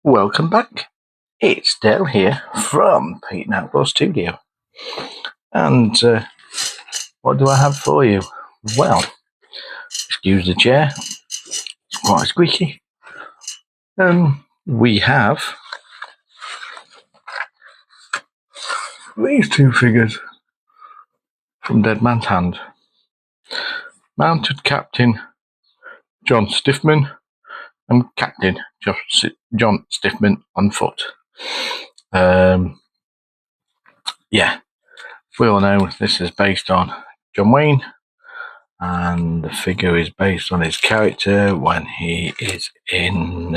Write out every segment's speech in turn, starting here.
Welcome back. It's Dale here from Pete Outlaw Studio. And what do I have for you? Well, excuse the chair, it's quite squeaky. We have these two figures from Dead Man's Hand. Mounted Captain John Stiffman and Captain John Stiffman on foot. We all know this is based on John Wayne, and the figure is based on his character when he is in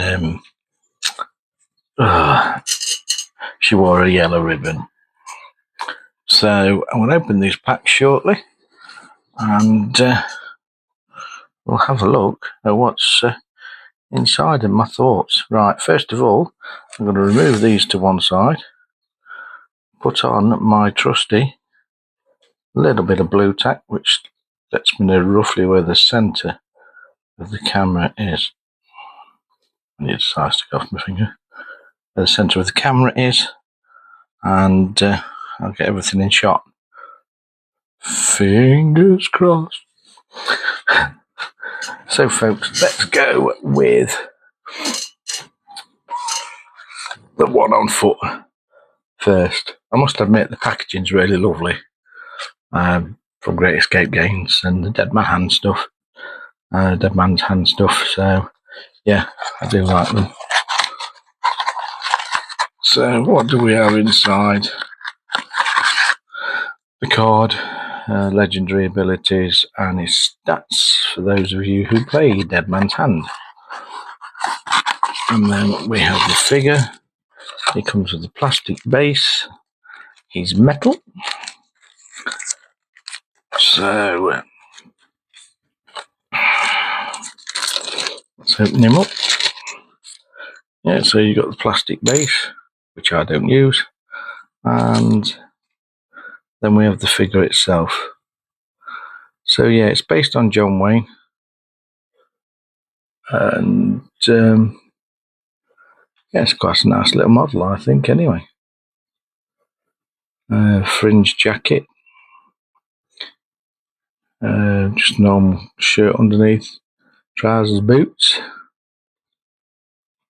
She Wore a Yellow Ribbon. So I'm going to open these packs shortly, and we'll have a look at what's inside and my thoughts. Right, first of all, I'm going to remove these to one side, put on my trusty little bit of blue tack, which lets me know roughly where the centre of the camera is. I need to size stick off my finger. Where the centre of the camera is, and I'll get everything in shot. Fingers crossed. So folks, let's go with the one on foot first. I must admit the packaging's really lovely, from Great Escape Games and the Dead Man's Hand stuff. So yeah, I do like them. So what do we have inside? The card, legendary abilities, and his stats for those of you who play Dead Man's Hand. And then we have the figure. He comes with a plastic base. He's metal. So let's open him up. Yeah, so you've got the plastic base, which I don't use, and then we have the figure itself. So yeah, it's based on John Wayne, and yeah, it's quite a nice little model, I think, anyway. Fringe jacket, just normal shirt underneath, trousers, boots,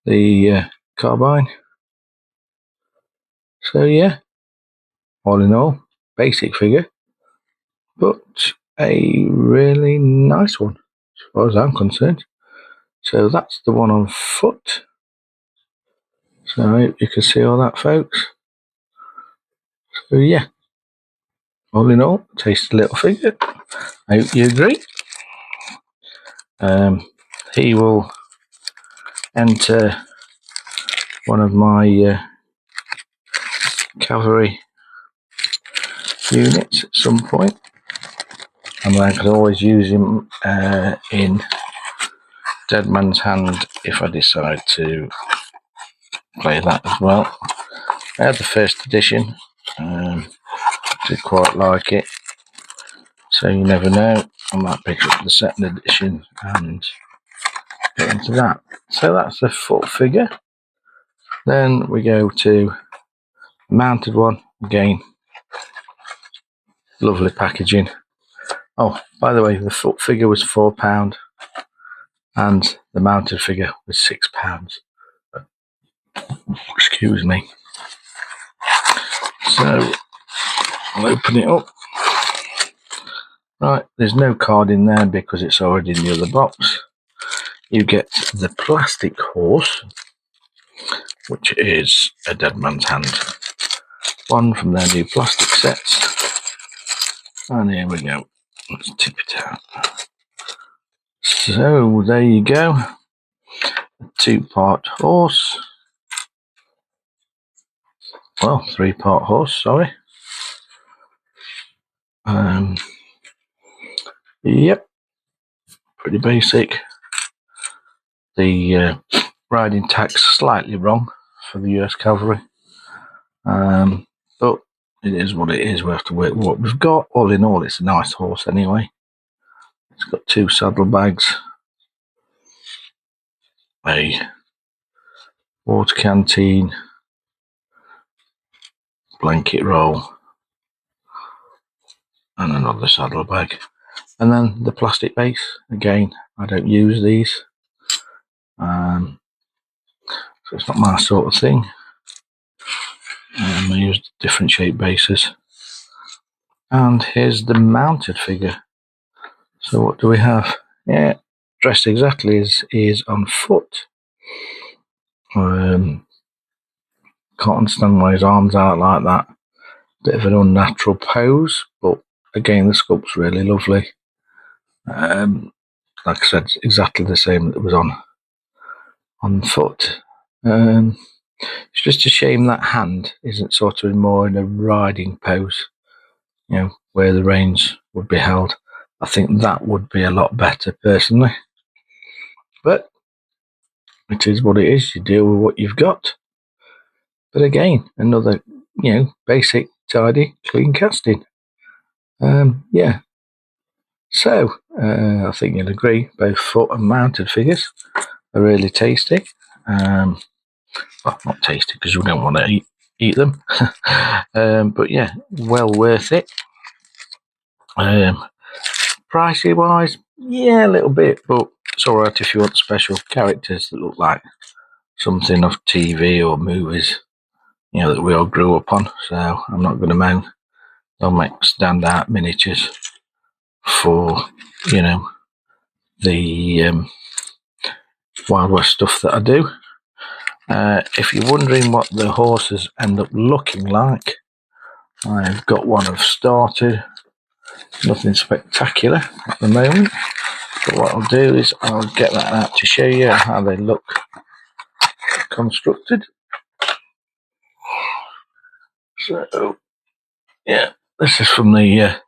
the carbine. So yeah, all in all, basic figure, but a really nice one as far as I'm concerned. So that's the one on foot. So I hope you can see all that, folks. So yeah, all in all, tasty little figure. I hope you agree. He will enter one of my cavalry units at some point, and I can always use him in Dead Man's Hand if I decide to play that as well. I had the first edition, did quite like it, so you never know, I might pick up the second edition and get into that. So that's the foot figure. Then we go to the mounted one. Again, lovely packaging. Oh, by the way, the foot figure was £4 and the mounted figure was £6. Excuse me. So I'll open it up. Right, there's no card in there because it's already in the other box. You get the plastic horse, which is a Dead Man's Hand one from their new plastic sets. And here we go. Let's tip it out. So there you go. A 2-part horse. Well, 3-part horse, sorry. Yep, pretty basic. The riding tack's slightly wrong for the US Cavalry, but it is what it is. We have to work with what we've got. All in all, it's a nice horse anyway. It's got 2 saddlebags, a water canteen, blanket roll, and another saddlebag. And then the plastic base. Again, I don't use these. So it's not my sort of thing. I use different shape bases. And here's the mounted figure. So what do we have? Yeah, dressed exactly as he is on foot. Can't understand why his arms aren't like that. Bit of an unnatural pose, but again, the sculpt's really lovely. Like I said, it's exactly the same that was on foot. It's just a shame that hand isn't sort of more in a riding pose, where the reins would be held. I think that would be a lot better, personally. But it is what it is. You deal with what you've got. But again, another, basic, tidy, clean casting. Yeah. So, I think you'll agree, both foot and mounted figures are really tasty. Well, not tasty because you don't want to eat them. But yeah, well worth it. Pricey wise, yeah, a little bit, but it's alright if you want special characters that look like something of TV or movies, that we all grew up on. So I'm not going to moan. They'll make standout miniatures for, the Wild West stuff that I do. If you're wondering what the horses end up looking like, I've got one I've started. Nothing spectacular at the moment, but what I'll do is I'll get that out to show you how they look constructed. So, yeah, this is from the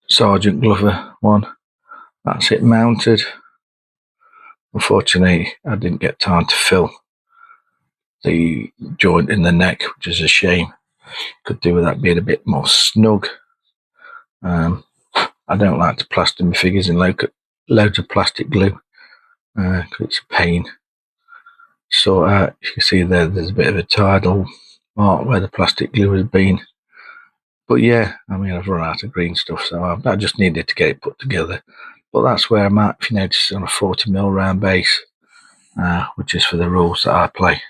Sergeant Glover one. That's it mounted. Unfortunately, I didn't get time to fill the joint in the neck, which is a shame. Could do with that being a bit more snug. I don't like to plaster my figures in loads of plastic glue because it's a pain. So you can see there's a bit of a tidal mark where the plastic glue has been. But yeah, I've run out of green stuff, so I just needed to get it put together. But that's where I'm at, if you notice, on a 40mm round base, which is for the rules that I play.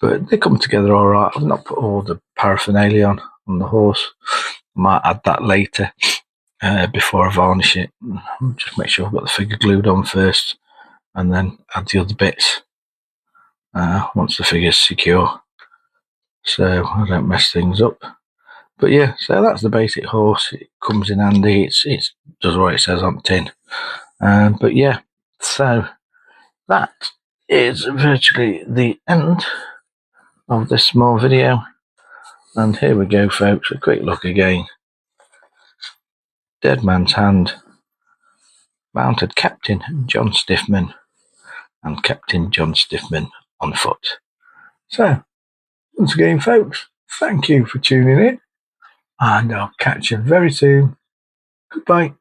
But they come together all right. I've not put all the paraphernalia on the horse. I might add that later before I varnish it. Just make sure I've got the figure glued on first, and then add the other bits once the figure's secure, so I don't mess things up. But yeah, so that's the basic horse. It comes in handy. It does what it says on the tin. But yeah, so that is virtually the end of this small video. And here we go, folks. A quick look again. Dead Man's Hand, mounted Captain John Stiffman, and Captain John Stiffman on foot. So, once again, folks, thank you for tuning in, and I'll catch you very soon. Goodbye.